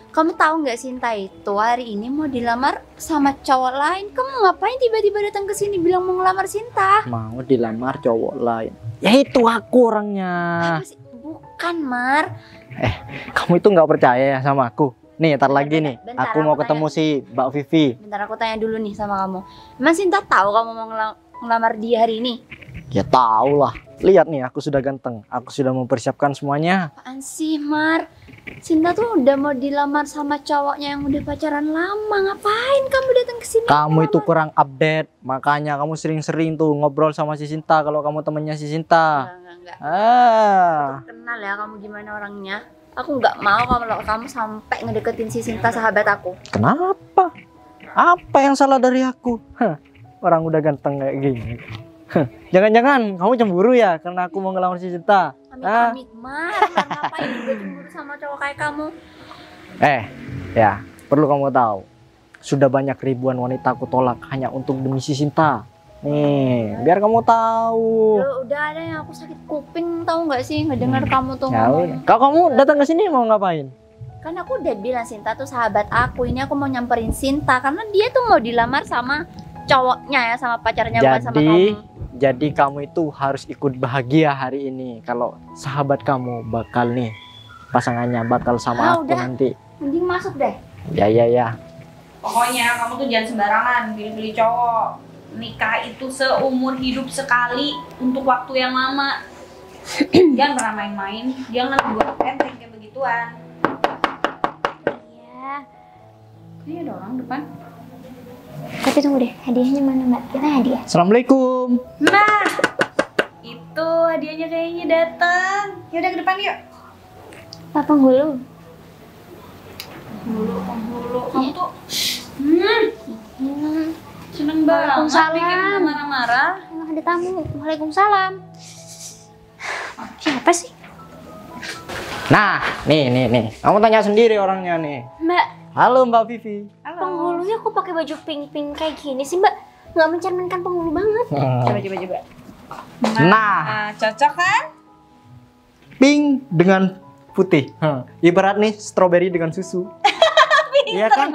Kamu tahu nggak, Sinta itu hari ini mau dilamar sama cowok lain. Kamu ngapain tiba-tiba datang ke sini bilang mau ngelamar Sinta? Mau dilamar cowok lain. Ya itu aku orangnya. Apa sih? Bukan, Mar. Kamu itu nggak percaya ya sama aku? Nih, ntar lagi nih. Bentar, Aku mau aku ketemu si Mbak Vivi. Bentar, aku tanya dulu nih sama kamu. Emang Sinta tahu kamu mau ngelamar dia hari ini? Ya tahu lah. Lihat nih, aku sudah ganteng. Aku sudah mempersiapkan semuanya. Apaan sih, Mar? Sinta tuh udah mau dilamar sama cowoknya yang udah pacaran lama. Ngapain kamu datang ke sini? Kamu itu kurang update. Makanya kamu sering-sering tuh ngobrol sama si Sinta kalau kamu temennya si Sinta. Enggak. Ah. Kenal ya kamu gimana orangnya. Aku nggak mau kalau kamu sampai ngedeketin si Sinta sahabat aku. Kenapa? Apa yang salah dari aku? Orang udah ganteng kayak gini. Jangan-jangan kamu cemburu ya karena aku mau ngelamar si Sinta? Amit-amit, Mar. Ngapain juga cemburu sama cowok kayak kamu? Ya, perlu kamu tahu. Sudah banyak ribuan wanita aku tolak hanya untuk demi si Sinta. Nih, biar kamu tahu. Udah ada yang aku sakit kuping, tahu nggak sih ngedengar kamu tuh Ya, ngomong. kalau kamu datang ke sini mau ngapain? Kan aku udah bilang Sinta tuh sahabat aku. Ini aku mau nyamperin Sinta karena dia tuh mau dilamar sama cowoknya ya, sama pacarnya, bukan sama kamu. Jadi kamu itu harus ikut bahagia hari ini. Kalau sahabat kamu bakal nih pasangannya bakal sama aku udah. nanti. Mending masuk deh. Ya. Pokoknya kamu tuh jangan sembarangan pilih-pilih cowok. Nikah itu seumur hidup sekali untuk waktu yang lama. Jangan pernah main-main, jangan buat enteng kayak begituan. Iya. Kayaknya ada orang depan. Tapi tunggu deh, hadiahnya mana Mbak? Kita hadiah. Assalamualaikum. Nah, itu hadiahnya kayaknya datang. Yaudah ke depan yuk. Pak Penghulu. Penghulu, kamu tuh seneng banget Waalaikumsalam. bikin kita marah-marah. Ada tamu. Waalaikumsalam. Siapa sih? Nah, nih. Kamu tanya sendiri orangnya nih. Mbak, Halo Mbak Vivi. penghulunya kok pakai baju pink-pink kayak gini sih Mbak? Nggak mencerminkan penghulu banget. Coba. Nah, Cocok kan? pink dengan putih. Ibarat nih strawberry dengan susu. Iya kan?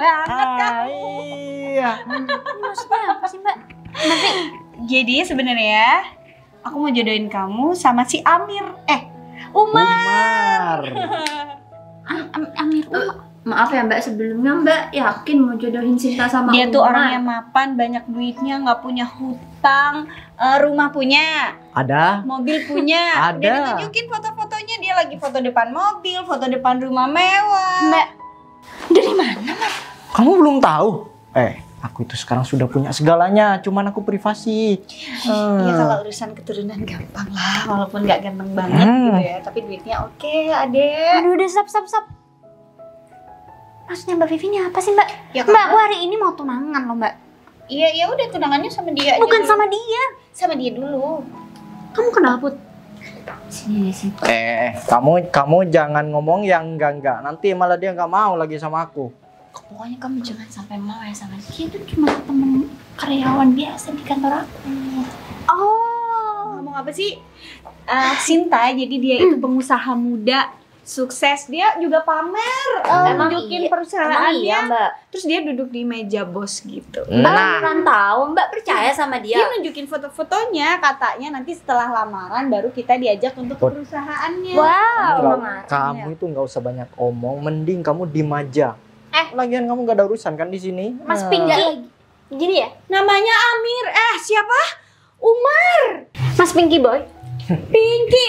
Iya. Ini maksudnya apa sih Mbak? Nanti Jadi sebenarnya aku mau jodohin kamu sama si Amir. Umar. Amir Maaf ya Mbak, sebelumnya Mbak yakin mau jodohin Sinta sama Dia tuh Umar? orangnya mapan, banyak duitnya, nggak punya hutang, rumah punya, Ada. mobil punya. Ada. Udah ditunjukin foto-fotonya, dia lagi foto depan mobil, foto depan rumah mewah. Mbak, dari mana Mbak? Kamu belum tahu? Aku itu sekarang sudah punya segalanya, cuman aku privasi. Iya, kalau urusan keturunan gampang lah, walaupun nggak ganteng banget gitu ya, tapi duitnya oke, adek. Aduh, udah stop. Maksudnya Mbak Vivi ini apa sih Mbak? Ya, Mbak, aku hari ini mau tunangan loh Mbak. Iya, ya udah tunangannya sama dia aja. Bukan dulu. sama dia. Sama dia dulu. Kamu kenapa? Sini. Kamu jangan ngomong yang enggak. Nanti malah dia nggak mau lagi sama aku. Pokoknya kamu jangan sampai mau ya sama dia. Itu cuma temen karyawan biasa di kantor aku. Oh. Ngomong apa sih? Sinta, jadi dia itu pengusaha muda, sukses. Dia juga pamer, Emang nunjukin iya? perusahaannya. Emang iya Mbak? Terus dia duduk di meja bos gitu. Mbak Nah, bukan tahu, Mbak percaya sama Dia dia? nunjukin foto-fotonya, katanya nanti setelah lamaran baru kita diajak untuk Pot- perusahaannya. Wow. kamu itu nggak usah banyak omong, mending kamu diem aja. Lagian kamu nggak ada urusan kan di sini. Mas Nah. Pinky. Gini ya? Namanya Amir. Siapa? Umar. Mas Pinky Boy. Pinky.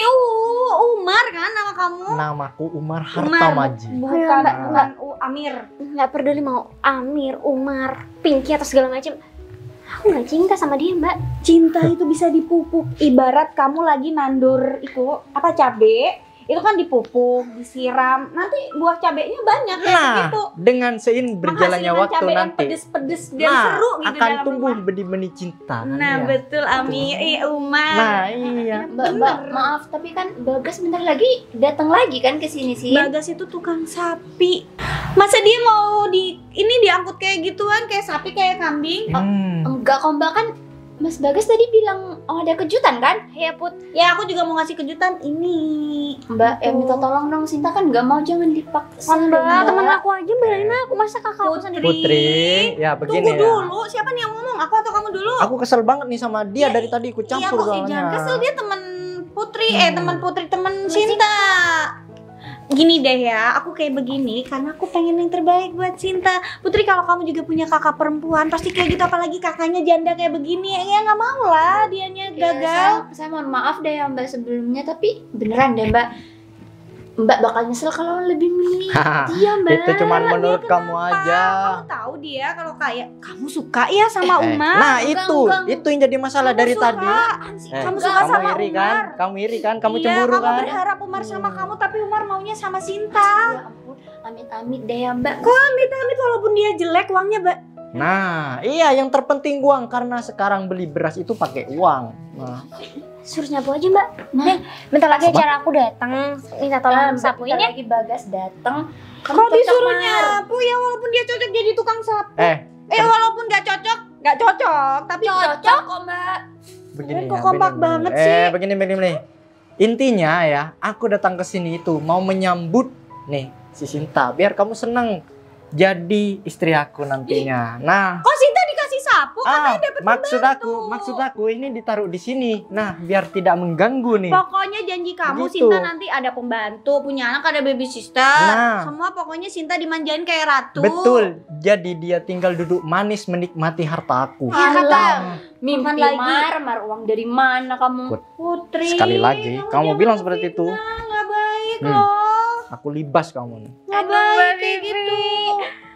Umar kan nama kamu? Namaku Umar Hartamaji. Bukan, Mbak, bukan Amir. Nggak peduli mau Amir, Umar, Pinky atau segala macam. Aku nggak cinta sama dia Mbak. Cinta itu bisa dipupuk. Ibarat kamu lagi nandur itu apa cabe, itu kan dipupuk, disiram. Nanti buah cabenya banyak kayak Nah, gitu. dengan seiring berjalannya Menghasilkan waktu cabe yang nanti, pedes-pedes dan seru gitu akan dalam tumbuh rumah. benih-benih cinta. kan Nah, ya? betul Amir. Umar. Nah, iya. Mbak, maaf tapi kan Bagas bentar lagi datang lagi kan ke sini sih. Bagas itu tukang sapi. Masa dia mau diangkut kayak gituan, kayak sapi, kayak kambing? Enggak kok Mbak, kan Mas Bagas tadi bilang ada kejutan kan? Ya Put. Ya, aku juga mau ngasih kejutan ini. Mbak, minta tolong dong, Sinta kan nggak mau, jangan dipaksa. Mbak, teman aku aja belain aku, masa kakak aku sendiri. Putri, ya begini Tunggu ya. dulu, siapa nih yang ngomong? Aku atau kamu dulu? Aku kesel banget nih sama dia dari tadi ikut Iya, campur kok soalnya. jangan kesel, dia teman Putri, teman Putri, teman Sinta. Gini deh ya, aku kayak begini karena aku pengen yang terbaik buat Sinta. Putri, kalau kamu juga punya kakak perempuan pasti kayak gitu, apalagi kakaknya janda kayak begini. Ya nggak mau lah dianya gagal. Saya mohon maaf deh ya Mbak sebelumnya, tapi beneran deh Mbak. Mbak bakal nyesel kalau lebih milih dia Mbak. Itu cuman menurut Dia kamu kenapa? aja. Kamu tahu dia kalau kayak kamu suka ya sama Umar. Nah, enggak. itu yang jadi masalah Kamu dari suka. tadi. Kamu suka kamu sama iri Umar. kan? Kamu iri kan? Kamu Iya, cemburu kamu kan? berharap Umar sama kamu, tapi Umar maunya sama Sinta. Ya ampun, amit-amit deh ya Mbak. Kok amit-amit walaupun dia jelek uangnya, Mbak? Nah, iya yang terpenting uang karena sekarang beli beras itu pakai uang. Nah, Suruh nyapu aja Mbak. Bentar lagi acara aku datang. Minta tolong sapuin ya. Lagi Bagas datang. Kok disuruh nyapu ya, walaupun dia cocok jadi tukang sapu. Walaupun nggak cocok, tapi Cocok kok Mbak. begini Kok kompak banget sih? begini. Intinya ya, aku datang ke sini itu mau menyambut nih si Sinta biar kamu seneng jadi istri aku nantinya. Nah, Kok Sinta dikasih sapu? Katanya dapat maksud aku ini ditaruh di sini. Nah, biar tidak mengganggu nih. Pokoknya janji kamu Begitu. Sinta nanti ada pembantu, punya anak, ada baby sister. Nah. Semua pokoknya Sinta dimanjain kayak ratu. Betul. Jadi dia tinggal duduk manis menikmati harta aku. Ya kata Mimpi lagi. mar uang dari mana kamu? Putri. Sekali lagi, kamu jangan bilang seperti itu. Nggak baik Hmm. loh. Aku libas kamu nih. Nggak baik kayak gitu.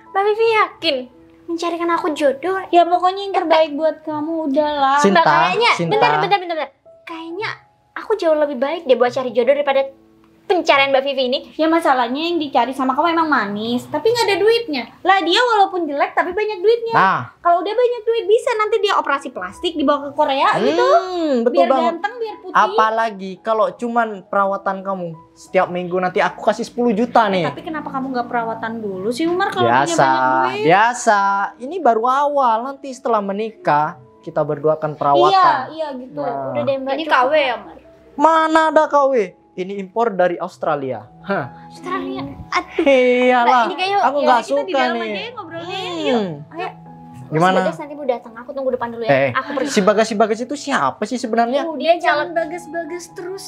Mbak Vivi yakin mencarikan aku jodoh? Ya pokoknya yang terbaik buat kamu udahlah. Sinta, Mbak, kayaknya Sinta. bentar. Kayaknya aku jauh lebih baik deh buat cari jodoh daripada pencarian Mbak Vivi ini. Ya masalahnya yang dicari sama kamu emang manis, tapi nggak ada duitnya. Lah dia walaupun jelek tapi banyak duitnya. Nah, Kalau udah banyak duit bisa nanti dia operasi plastik dibawa ke Korea gitu. betul Biar banget. ganteng, biar putih. Apalagi kalau cuman perawatan kamu setiap minggu nanti aku kasih 10 juta nih. Tapi kenapa kamu nggak perawatan dulu sih Umar kalau punya Biasa, banyak duit? biasa. Ini baru awal, nanti setelah menikah kita berduakan perawatan. Iya gitu. Nah. Udah deh Mbak. Ini cukup. KW ya Mar? Mana ada KW? Ini impor dari Australia. Hah. Australia. Iyalah. Ini kayaknya Aku nggak Kita di suka dalam aja nih. ya ngobrolnya ya. Yuk. Hmm. Gimana? Bagas nanti mau datang. Aku tunggu depan dulu ya. Aku pergi. Si Bagas itu siapa sih sebenarnya? Dia calon bagas-bagas terus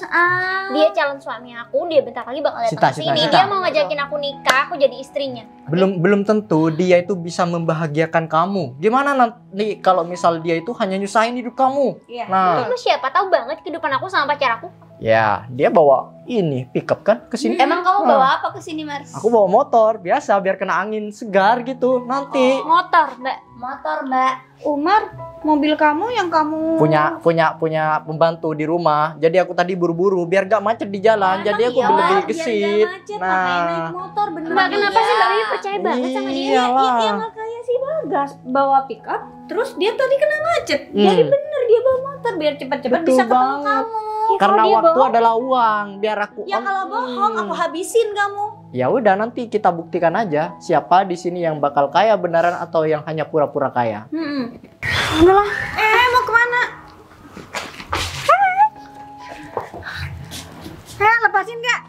dia calon suami aku. Dia bentar lagi bakal datang ke sini. Sita. Dia mau ngajakin aku nikah. Aku jadi istrinya. Belum tentu dia itu bisa membahagiakan kamu. Gimana nanti kalau misal dia itu hanya nyusahin hidup kamu? Iya. Nah, Lu siapa tahu banget kehidupan aku sama pacar aku. ya dia bawa ini pickup kan ke sini. Emang kamu bawa apa ke sini Mar? Aku bawa motor biasa biar kena angin segar gitu nanti. Motor Mbak. Motor Mbak. Umar, mobil kamu yang kamu Punya pembantu di rumah. Jadi aku tadi buru-buru biar gak macet di jalan. Jadi aku iya, lebih biar gesit. nggak macet, makanya naik Nah, motor bener. Mbak kenapa sih Mbak Vivi percaya banget sama dia? iyalah. Iya makanya si Bagas bawa pickup, terus dia tadi kena macet. Hmm. Jadi bener dia bawa motor biar cepet-cepet Betul bisa ketemu banget. kamu. Karena kalau dia waktu bohong- adalah uang, biar aku. Ya kalau bohong aku habisin kamu. Ya udah nanti kita buktikan aja siapa di sini yang bakal kaya beneran atau yang hanya pura-pura kaya. Udahlah. Mau kemana? Lepasin nggak?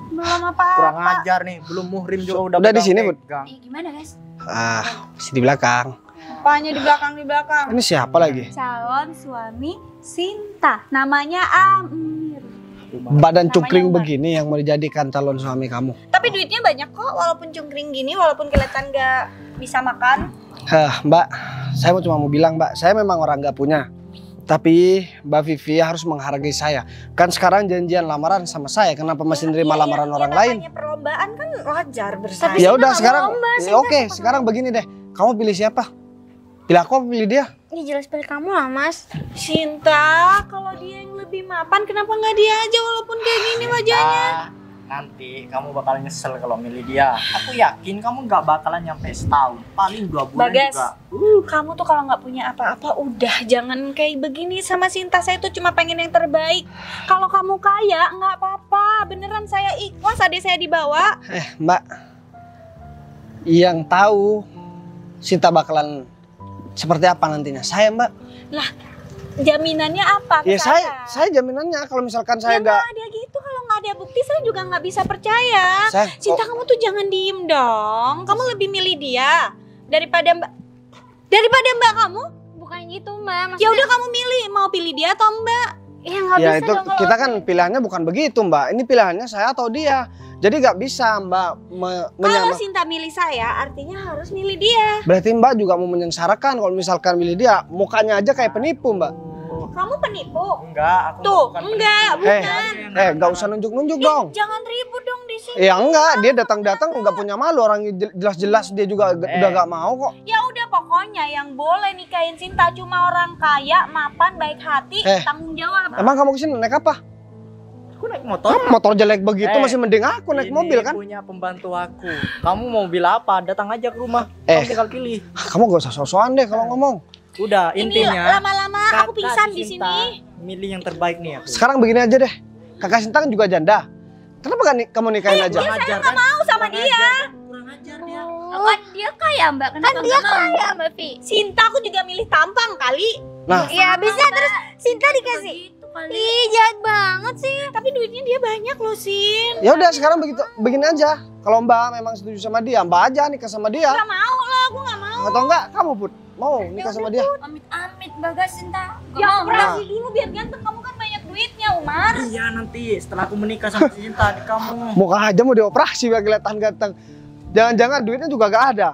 Belum apa? Kurang ajar nih, belum muhrim juga Udah di sini, Bud? pegang. Gimana guys? Masih di belakang. Apanya di belakang Ini siapa lagi? Calon suami Sinta. Namanya Amir. Badan Namanya cungkring Umar. begini yang mau dijadikan calon suami kamu. Tapi duitnya banyak kok, walaupun cungkring gini, walaupun kelihatan nggak bisa makan. Mbak, saya cuma mau bilang Mbak, saya memang orang nggak punya. Tapi Mbak Vivi harus menghargai saya. Kan sekarang janjian lamaran sama saya, kenapa masih nerima lamaran orang lain? Namanya perlombaan kan wajar bersaing. Ya udah sekarang, Sinta sekarang begini deh. Kamu pilih siapa? Pilih aku apa pilih dia? Ini jelas pilih kamu lah Mas. Sinta, kalau dia yang lebih mapan, kenapa nggak dia aja walaupun kayak gini wajahnya? Nanti kamu bakal nyesel kalau milih dia. Aku yakin kamu nggak bakalan nyampe setahun, paling 2 bulan Bagas, juga. kamu tuh kalau nggak punya apa-apa, udah jangan kayak begini sama Sinta. Saya tuh cuma pengen yang terbaik. Kalau kamu kaya, nggak apa-apa. Beneran saya ikhlas adik saya dibawa. Mbak, yang tahu Sinta bakalan seperti apa nantinya. Saya Mbak. Jaminannya apa ke Ya saya jaminannya kalau misalkan saya Ya nggak, nggak ada gitu, kalau nggak ada bukti saya juga nggak bisa percaya. saya Cinta kamu tuh jangan diem dong. Kamu lebih milih dia daripada mbak kamu. Bukan gitu Mbak. Ya udah kamu milih, mau pilih dia atau mbak? Ya nggak Ya bisa itu dong kalau kita kan pilihannya bukan begitu Mbak. Ini pilihannya saya atau dia. Jadi nggak bisa Mbak Kalau Sinta milih saya, artinya harus milih dia. Berarti Mbak juga mau menyengsarakan kalau misalkan milih dia. Mukanya aja kayak penipu Mbak. Kamu penipu. Enggak, aku Tuh, bukan enggak, bukan. Nggak usah nunjuk-nunjuk dong. Jangan ribut dong di sini. Ya enggak, dia datang-datang nggak punya malu. Orang jelas-jelas dia juga udah nggak mau kok. Ya udah pokoknya yang boleh nikahin Sinta cuma orang kaya, mapan, baik hati, tanggung jawab. Emang kamu kesini naik apa? Aku naik motor. Motor jelek begitu masih mending aku naik Ini mobil kan? punya pembantu aku. Kamu mau mobil apa? Datang aja ke rumah. Eh. Kamu tinggal pilih. Kamu gak usah so-soan deh kalau ngomong. Udah, Ini intinya lama-lama aku Kakak pingsan si di Sinta sini. milih yang terbaik nih aku. Sekarang begini aja deh. Kakak Sinta kan juga janda. Kenapa gak kamu nikahin aja? Saya nggak mau sama dia. Kurang ajar dia. kan dia kaya Mbak, kenapa Kan dia nggak mau? kaya, Mbak Vi. Sinta aku juga milih tampang kali. Nah, Ya bisa terus Sinta dikasih. Ih jahat banget sih. Tapi duitnya dia banyak loh, Sin. ya udah sekarang begitu begini aja. Kalau Mbak memang setuju sama dia, Mbak aja nikah sama dia. Gak mau lah, aku gak mau. Atau enggak, kamu Put mau nikah sama dia? Amit-amit Bagas Sinta. Ya operasi dulu biar ganteng, kamu kan banyak duitnya, Umar. Iya nanti setelah aku menikah sama si Sinta di kamu. Muka aja mau dioperasi biar kelihatan ganteng. Jangan-jangan duitnya juga gak ada.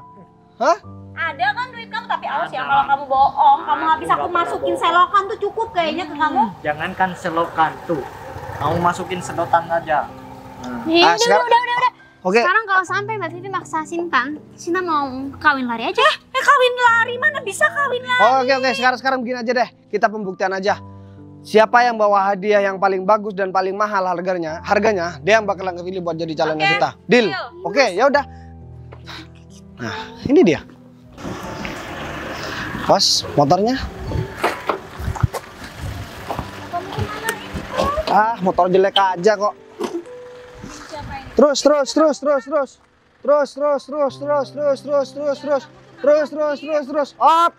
Hah? Ada kan duit kamu, tapi awas ya kalau kamu bohong, kamu habis aku masukin selokan tuh cukup kayaknya ke kamu. Jangankan selokan tuh. Kamu masukin sedotan aja. Udah, sekarang- udah. Oke, Sekarang kalau sampai Mbak Vivi maksa Sinta mau kawin lari aja. Kawin lari mana bisa kawin lari? oke. Sekarang begini aja deh. Kita pembuktian aja. Siapa yang bawa hadiah yang paling bagus dan paling mahal harganya, dia yang bakalan kepilih buat jadi calonnya kita. Deal. Oke, ya udah. Nah, ini dia. Bos, motornya. Motor jelek aja kok. Terus. Up.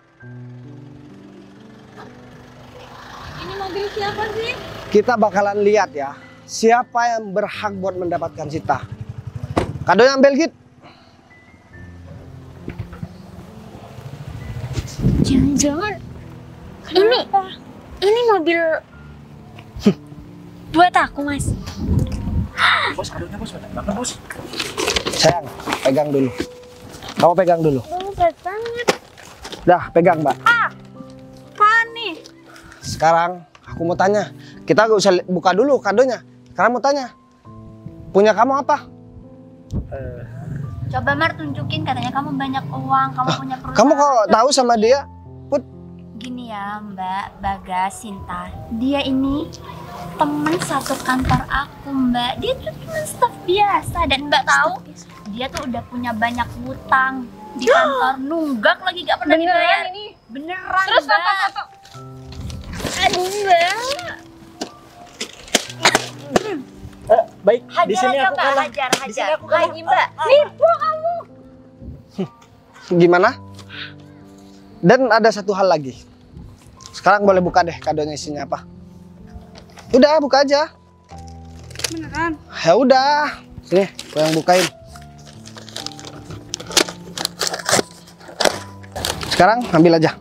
Ini mobil siapa sih? Kita bakalan lihat ya, siapa yang berhak buat mendapatkan Sinta. Kadonya ambil Git. Jangan-jangan ini mobil buat aku Mas. Bos, kadonya bos, banyak banget bos. Sayang, pegang dulu. Kamu pegang dulu. Berat banget. Dah, pegang Mbak. Apaan nih? Sekarang aku mau tanya. Kita gak usah buka dulu kadonya. Sekarang mau tanya. Punya kamu apa? Coba Mar tunjukin, katanya kamu banyak uang, kamu punya perusahaan. Kamu kok tahu sama dia? Put, Gini ya Mbak Bagas Sinta, dia ini teman satu kantor aku Mbak. Dia tuh cuma staf biasa dan Mbak tahu dia tuh udah punya banyak hutang di kantor, nunggak lagi gak pernah dibayar. Beneran ini? Beneran Terus Mbak. foto-foto. Aduh Mbak. Baik, di Hajar sini aja aku Mbak, kalah. hajar. Di sini aku kalah. Lagi Mbak. gimana? Dan ada satu hal lagi. Sekarang boleh buka deh kadonya isinya apa. Udah, buka aja. Beneran? Ya udah. Sini, aku yang bukain. Sekarang ambil aja.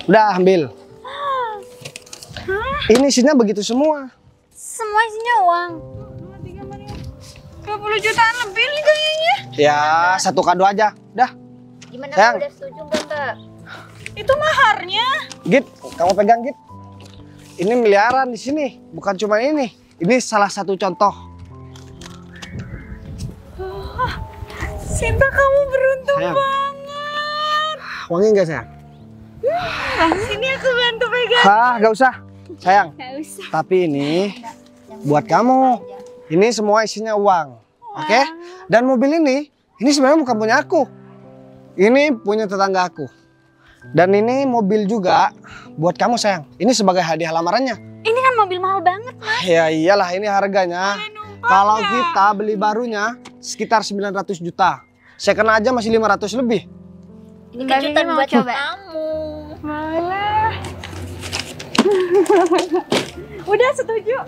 Udah, ambil. Ini isinya begitu semua. Semua isinya uang. 20 jutaan lebih nih kayaknya. Ya, satu kado aja. Udah. Gimana Sayang. udah setuju nggak Mbak? Itu maharnya. Git, kamu pegang Git. Ini miliaran di sini, bukan cuma ini. Ini salah satu contoh. Sinta kamu beruntung Sayang. banget. Wangi nggak sayang? Sini aku bantu pegang. Gak usah. Sayang, Nggak usah. tapi ini buat kamu. Ini semua isinya uang. Oke? Dan mobil ini sebenarnya bukan punya aku. Ini punya tetangga aku. Dan ini mobil juga buat kamu sayang. Ini sebagai hadiah lamarannya. Ini kan mobil mahal banget. Ya iyalah, ini harganya. Kalau kita beli barunya sekitar 900 juta. Second aja masih 500 lebih. Ini kejutan buat coba. kamu. Malah. Udah setuju.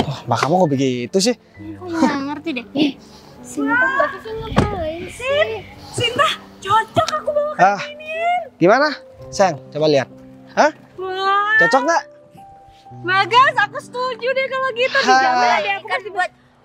Oh, mbak kamu kok begitu sih? Aku nggak ngerti deh. Sinta Mbak Vivi ngapain sih? Sinta, cocok aku bawa. Gimana? Sayang, coba lihat. Hah? Wah. Cocok nggak? Bagas, aku setuju deh kalau gitu. Hai. Dijamin deh aku Kan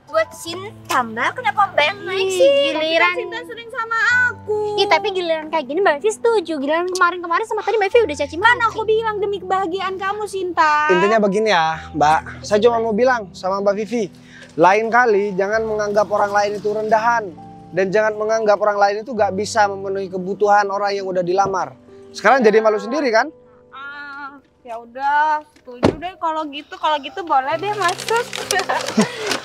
buat Sinta Mbak, kenapa Mbak yang naik sih? Giliran Cinta sering sama aku. Ih, tapi giliran kayak gini Mbak Vivi setuju. Giliran kemarin sama tadi Mbak Vivi udah caci maki. Aku bilang demi kebahagiaan kamu, Sinta. Intinya begini ya, Mbak. Saya cuma mau bilang sama Mbak Vivi, lain kali jangan menganggap orang lain itu rendahan. Dan jangan menganggap orang lain itu gak bisa memenuhi kebutuhan orang yang udah dilamar. Sekarang jadi malu sendiri kan? Ya udah, setuju deh kalau gitu boleh deh masuk.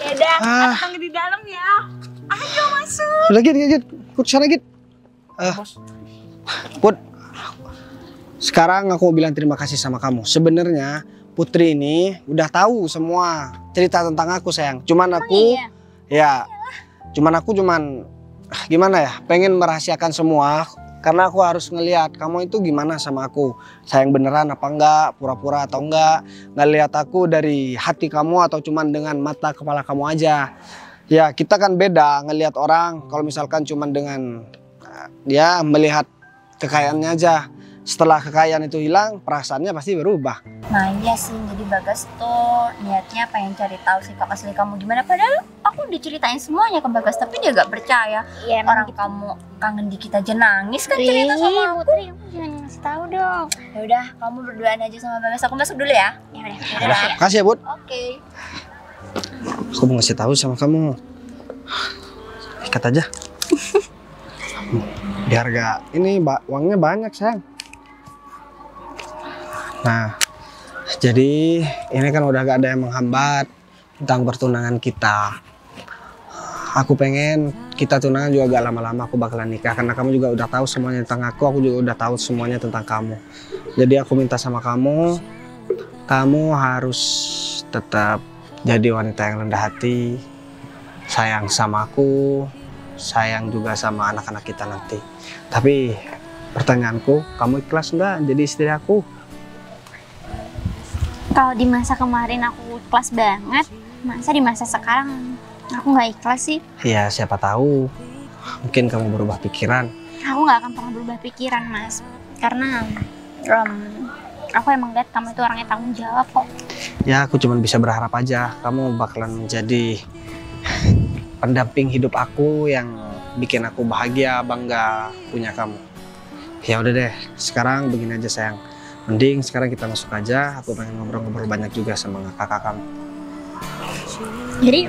Ya udah, tangga di dalam ya. Ayo masuk. Udah Git. Ikut sana Git. Put, sekarang aku mau bilang terima kasih sama kamu. Sebenarnya Putri ini udah tahu semua cerita tentang aku sayang. Cuman aku, gimana ya, pengen merahasiakan semua. Karena aku harus ngelihat kamu itu gimana sama aku. Sayang beneran apa enggak, pura-pura atau enggak. Ngelihat aku dari hati kamu atau cuman dengan mata kepala kamu aja. Ya kita kan beda ngelihat orang kalau misalkan cuman dengan ya melihat kekayaannya aja. Setelah kekayaan itu hilang, perasaannya pasti berubah. Nah iya sih, jadi Bagas tuh niatnya pengen cari tahu sikap asli kamu gimana. Padahal aku diceritain semuanya ke Bagas, tapi dia gak percaya. Iya, Orang kamu kangen dikit aja nangis kan cerita sama aku. Putri, kamu jangan ngasih tahu dong. Ya udah, kamu berduaan aja sama Bagas. Aku masuk dulu ya. Ya udah. Udah, makasih ya Bud. Oke. Aku mau ngasih tahu sama kamu. Ikat aja. Biar gak ini uangnya banyak sayang. Nah, jadi ini kan udah gak ada yang menghambat tentang pertunangan kita. Aku pengen kita tunangan juga gak lama-lama aku bakalan nikah. Karena kamu juga udah tahu semuanya tentang aku juga udah tahu semuanya tentang kamu. Jadi aku minta sama kamu harus tetap jadi wanita yang rendah hati. Sayang sama aku, sayang juga sama anak-anak kita nanti. Tapi pertanyaanku, kamu ikhlas nggak jadi istri aku? Kalau di masa kemarin aku ikhlas banget, masa di masa sekarang aku nggak ikhlas sih? Ya siapa tahu, mungkin kamu berubah pikiran. Aku nggak akan pernah berubah pikiran Mas, karena aku emang lihat kamu itu orangnya tanggung jawab kok. Ya aku cuma bisa berharap aja kamu bakalan menjadi pendamping hidup aku yang bikin aku bahagia, bangga punya kamu. Ya udah deh, sekarang begini aja sayang. Mending sekarang kita masuk aja, aku pengen ngobrol-ngobrol banyak juga sama kakak kamu. Jadi